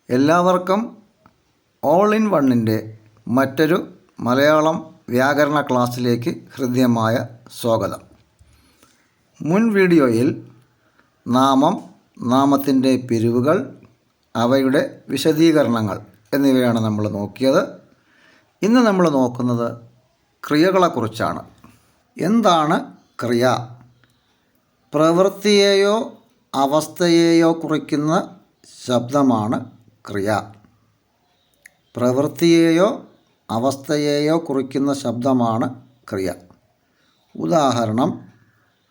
എല്ലാവർക്കും all in വണ്ണിൻ്റെ മറ്റൊരു മലയാളം വ്യാകരണ ക്ലാസ്സിലേക്ക് ഹൃദ്യമായ സ്വാഗതം. മുൻ വീഡിയോയിൽ നാമം, നാമത്തിൻ്റെ പിരിവുകൾ, അവയുടെ വിശദീകരണങ്ങൾ എന്നിവയാണ് നമ്മൾ നോക്കിയത്. ഇന്ന് നമ്മൾ നോക്കുന്നത് ക്രിയകളെക്കുറിച്ചാണ്. എന്താണ് ക്രിയ? പ്രവൃത്തിയെയോ അവസ്ഥയെയോ കുറിക്കുന്ന ശബ്ദമാണ് ക്രിയ. പ്രവൃത്തിയെയോ അവസ്ഥയെയോ കുറിക്കുന്ന ശബ്ദമാണ് ക്രിയ. ഉദാഹരണം: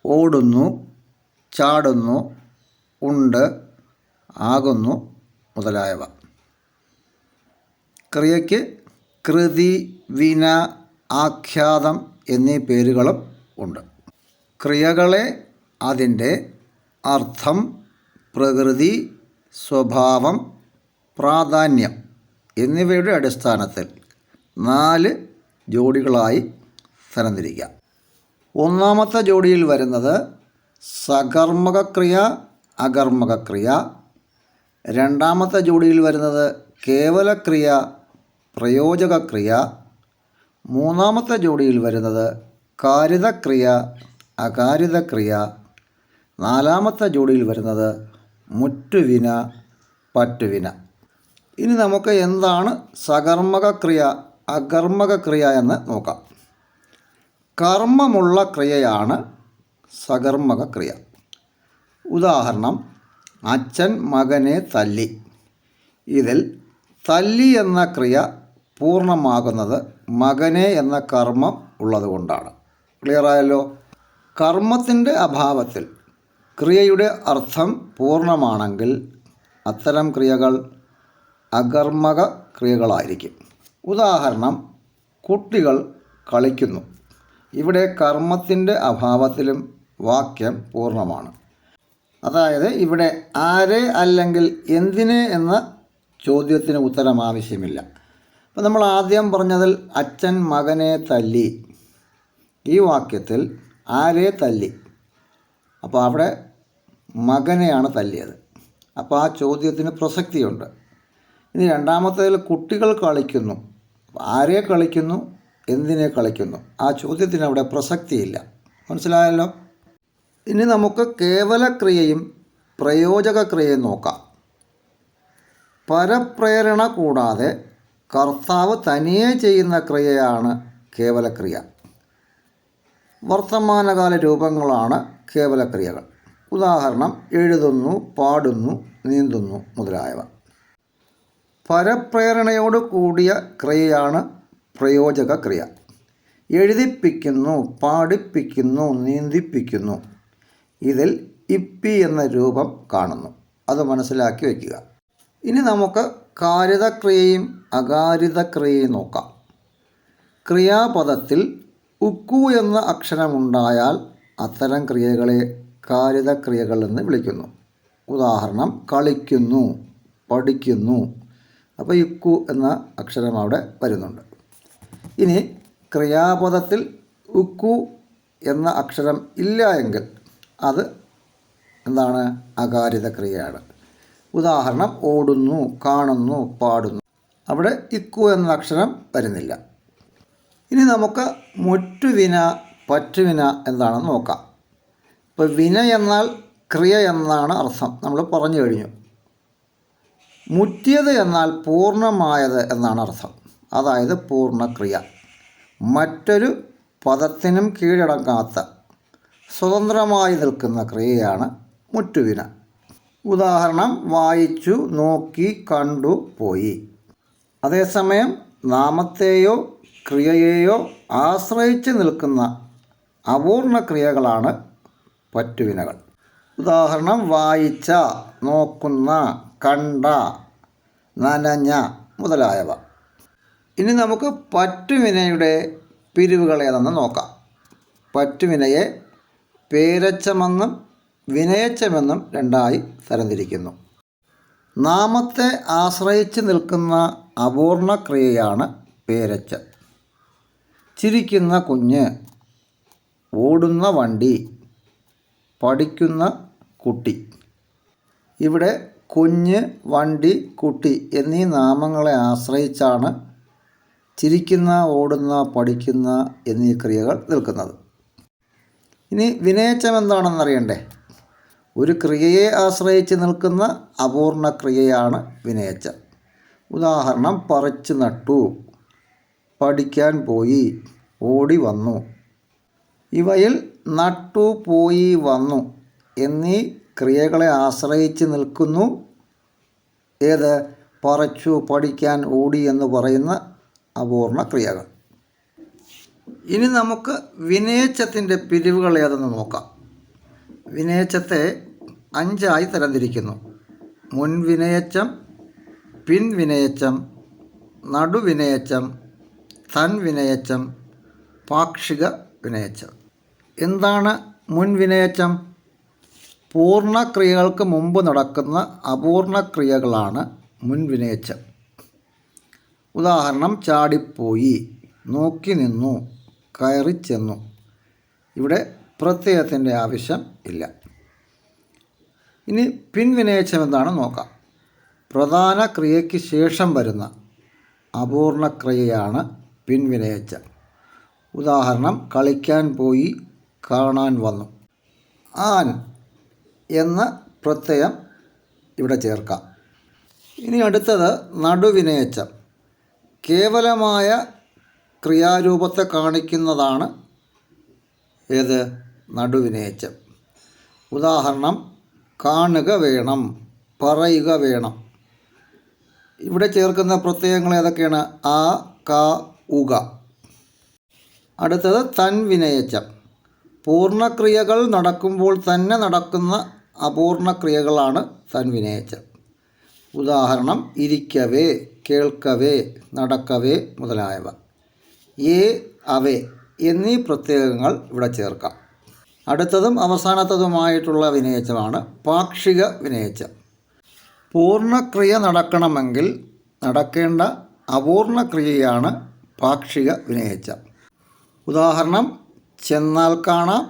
ഓടുന്നു, ചാടുന്നു, ഉണ്ട്, ആകുന്നു മുതലായവ. ക്രിയയ്ക്ക് കൃതി, വിന, ആഖ്യാതം എന്നീ പേരുകളും ഉണ്ട്. ക്രിയകളെ അതിൻ്റെ അർത്ഥം, പ്രകൃതി, സ്വഭാവം, പ്രാധാന്യം എന്നിവയുടെ അടിസ്ഥാനത്തിൽ 4 ജോഡികളായി തരംതിരിക്കാം. ഒന്നാമത്തെ ജോഡിയിൽ വരുന്നത് സകർമ്മകക്രിയ, അകർമ്മകക്രിയ. രണ്ടാമത്തെ ജോഡിയിൽ വരുന്നത് കേവലക്രിയ, പ്രയോജകക്രിയ. മൂന്നാമത്തെ ജോഡിയിൽ വരുന്നത് കാരിതക്രിയ, അകാരിതക്രിയ. നാലാമത്തെ ജോഡിയിൽ വരുന്നത് മുറ്റുവിന, പറ്റുവിന. ഇനി നമുക്ക് എന്താണ് സകർമ്മകക്രിയ, അകർമ്മകക്രിയ എന്ന് നോക്കാം. കർമ്മമുള്ള ക്രിയയാണ് സകർമ്മകക്രിയ. ഉദാഹരണം: അച്ഛൻ മകനെ തല്ലി. ഇതിൽ തല്ലി എന്ന ക്രിയ പൂർണ്ണമാകുന്നത് മകനെ എന്ന കർമ്മം ഉള്ളതുകൊണ്ടാണ്. ക്ലിയറായല്ലോ? കർമ്മത്തിൻ്റെ അഭാവത്തിൽ ക്രിയയുടെ അർത്ഥം പൂർണ്ണമാണെങ്കിൽ അത്തരം ക്രിയകൾ അകർമ്മക ക്രിയകളായിരിക്കും. ഉദാഹരണം: കുട്ടികൾ കളിക്കുന്നു. ഇവിടെ കർമ്മത്തിൻ്റെ അഭാവത്തിലും വാക്യം പൂർണ്ണമാണ്. അതായത് ഇവിടെ ആരെ അല്ലെങ്കിൽ എന്തിനെ എന്ന ചോദ്യത്തിന് ഉത്തരം ആവശ്യമില്ല. അപ്പോൾ നമ്മൾ ആദ്യം പറഞ്ഞതിൽ അച്ഛൻ മകനെ തല്ലി, ഈ വാക്യത്തിൽ ആരെ തല്ലി? അപ്പോൾ അവിടെ മകനെയാണ് തല്ലിയത്. അപ്പോൾ ആ ചോദ്യത്തിന് പ്രസക്തിയുണ്ട്. ഇനി രണ്ടാമത്തേതിൽ കുട്ടികൾ കളിക്കുന്നു. ആരെ കളിക്കുന്നു, എന്തിനെ കളിക്കുന്നു? ആ ചോദ്യത്തിന് അവിടെ പ്രസക്തിയില്ല. മനസ്സിലായല്ലോ? ഇനി നമുക്ക് കേവലക്രിയയും പ്രയോജകക്രിയയും നോക്കാം. പരപ്രേരണ കൂടാതെ കർത്താവ് തനിയെ ചെയ്യുന്ന ക്രിയയാണ് കേവലക്രിയ. വർത്തമാനകാല രൂപങ്ങളാണ് കേവലക്രിയകൾ. ഉദാഹരണം: എഴുതുന്നു, പാടുന്നു, നീന്തുന്നു മുതലായവ. പരപ്രേരണയോട് കൂടിയ ക്രിയയാണ് പ്രയോജകക്രിയ. എഴുതിപ്പിക്കുന്നു, പാടിപ്പിക്കുന്നു, നീന്തിപ്പിക്കുന്നു. ഇതിൽ ഇപ്പി എന്ന രൂപം കാണുന്നു. അത് മനസ്സിലാക്കി വയ്ക്കുക. ഇനി നമുക്ക് കാരിതക്രിയയും അകാരിതക്രിയയും നോക്കാം. ക്രിയാപദത്തിൽ ഉക്കു എന്ന അക്ഷരമുണ്ടായാൽ അത്തരം ക്രിയകളെ കാരിതക്രിയകൾ എന്ന് വിളിക്കുന്നു. ഉദാഹരണം: കളിക്കുന്നു, പഠിക്കുന്നു. അപ്പോൾ ഇക്കു എന്ന അക്ഷരം അവിടെ വരുന്നുണ്ട്. ഇനി ക്രിയാപദത്തിൽ ഉക്കു എന്ന അക്ഷരം ഇല്ല എങ്കിൽ അത് എന്താണ്? അകാരിതക്രിയയാണ്. ഉദാഹരണം: ഓടുന്നു, കാണുന്നു, പാടുന്നു. അവിടെ ഇക്കു എന്ന അക്ഷരം വരുന്നില്ല. ഇനി നമുക്ക് മുറ്റുവിന, പറ്റുവിന എന്താണെന്ന് നോക്കാം. ഇപ്പോൾ വിന എന്നാൽ ക്രിയ എന്നാണ് അർത്ഥം, നമ്മൾ പറഞ്ഞു കഴിഞ്ഞു. മുറ്റിയത് എന്നാൽ പൂർണ്ണമായത് എന്നാണ് അർത്ഥം, അതായത് പൂർണ്ണക്രിയ. മറ്റൊരു പദത്തിനും കീഴടങ്ങാത്ത സ്വതന്ത്രമായി നിൽക്കുന്ന ക്രിയയാണ് മുറ്റുവിന. ഉദാഹരണം: വായിച്ചു, നോക്കി, കണ്ടു, പോയി. അതേസമയം നാമത്തെയോ ക്രിയയെയോ ആശ്രയിച്ച് നിൽക്കുന്ന അപൂർണ ക്രിയകളാണ് പറ്റുവിനകൾ. ഉദാഹരണം: വായിച്ച, നോക്കുന്ന, കണ്ട, നനഞ്ഞ മുതലായവ. ഇനി നമുക്ക് പറ്റുവിനയുടെ പിരിവുകൾ ഏതെന്ന് നോക്കാം. പറ്റുവിനയെ പേരച്ചമെന്നും വിനയച്ചമെന്നും രണ്ടായി തരംതിരിക്കുന്നു. നാമത്തെ ആശ്രയിച്ച് നിൽക്കുന്ന അപൂർണ ക്രിയയാണ് പേരച്ചം. ചിരിക്കുന്ന കുഞ്ഞ്, ഓടുന്ന വണ്ടി, പഠിക്കുന്ന കുട്ടി. ഇവിടെ കുഞ്ഞ്, വണ്ടി, കുട്ടി എന്നീ നാമങ്ങളെ ആശ്രയിച്ചാണ് ചിരിക്കുന്ന, ഓടുന്ന, പഠിക്കുന്ന എന്നീ ക്രിയകൾ നിൽക്കുന്നത്. ഇനി വിനയച്ചം എന്താണെന്നറിയണ്ടേ? ഒരു ക്രിയയെ ആശ്രയിച്ച് നിൽക്കുന്ന അപൂർണ ക്രിയയാണ് വിനയച്ചം. ഉദാഹരണം: പറിച്ചു നട്ടു, പഠിക്കാൻ പോയി, ഓടി വന്നു. ഇവയിൽ നട്ടു, പോയി, വന്നു എന്നീ ക്രിയകളെ ആശ്രയിച്ച് നിൽക്കുന്നു ഏത്? പറിച്ചു, പഠിക്കാൻ, ഓടി എന്ന് പറയുന്ന അപൂർണ ക്രിയകൾ. ഇനി നമുക്ക് വിനയച്ചത്തിൻ്റെ പിരിവുകൾ ഏതെന്ന് നോക്കാം. വിനയച്ചത്തെ 5ആയി തരംതിരിക്കുന്നു: മുൻവിനയച്ചം, പിൻവിനയച്ചം, നടുവിനയച്ചം, തൻവിനയച്ചം, പാക്ഷിക വിനയച്ചം. എന്താണ് മുൻവിനയച്ചം? പൂർണ്ണക്രിയകൾക്ക് മുമ്പ് നടക്കുന്ന അപൂർണ ക്രിയകളാണ് മുൻവിനയച്ചം. ഉദാഹരണം: ചാടിപ്പോയി, നോക്കി നിന്നു, കയറിച്ചെന്നു. ഇവിടെ പ്രത്യയത്തിൻ്റെ ആവശ്യം ഇല്ല. ഇനി പിൻവിനയച്ചം എന്താണെന്ന് നോക്കാം. പ്രധാന ക്രിയയ്ക്ക് ശേഷം വരുന്ന അപൂർണ ക്രിയയാണ് പിൻവിനയച്ചം. ഉദാഹരണം: കളിക്കാൻ പോയി, കാണാൻ വന്നു. ആൻ എന്ന പ്രത്യയം ഇവിടെ ചേർക്കാം. ഇനി അടുത്തത് നടുവിനയച്ചം. കേവലമായ ക്രിയാരൂപത്തെ കാണിക്കുന്നതാണ് ഏത്? നടുവിനയച്ചം. ഉദാഹരണം: കാണുക വേണം, പറയുക വേണം. ഇവിടെ ചേർക്കുന്ന പ്രത്യയങ്ങൾ ഏതൊക്കെയാണ്? ആ, ക, ഉക. അടുത്തത് തൻവിനയച്ചം. പൂർണ്ണക്രിയകൾ നടക്കുമ്പോൾ തന്നെ നടക്കുന്ന അപൂർണ ക്രിയകളാണ് തൻവിനയച്ചം. ഉദാഹരണം: ഇരിക്കവേ, കേൾക്കവേ, നടക്കവേ മുതലായവ. ഏ, അവേ എന്നീ പ്രത്യയങ്ങൾ ഇവിടെ ചേർക്കാം. അടുത്തതും അവസാനത്തതുമായിട്ടുള്ള വിനയച്ചമാണ് പാക്ഷിക വിനയച്ചം. പൂർണ്ണക്രിയ നടക്കണമെങ്കിൽ നടക്കേണ്ട അപൂർണ ക്രിയയാണ് പാക്ഷിക വിനയച്ചം. ഉദാഹരണം: ചെന്നാൽ കാണാം,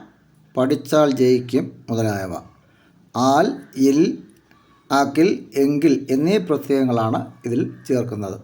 പഠിച്ചാൽ ജയിക്കും മുതലായവ. ആൽ, ഇൽ, ആക്കിൽ, എങ്കിൽ എന്നീ പ്രത്യയങ്ങളാണ് ഇതിൽ ചേർക്കുന്നത്.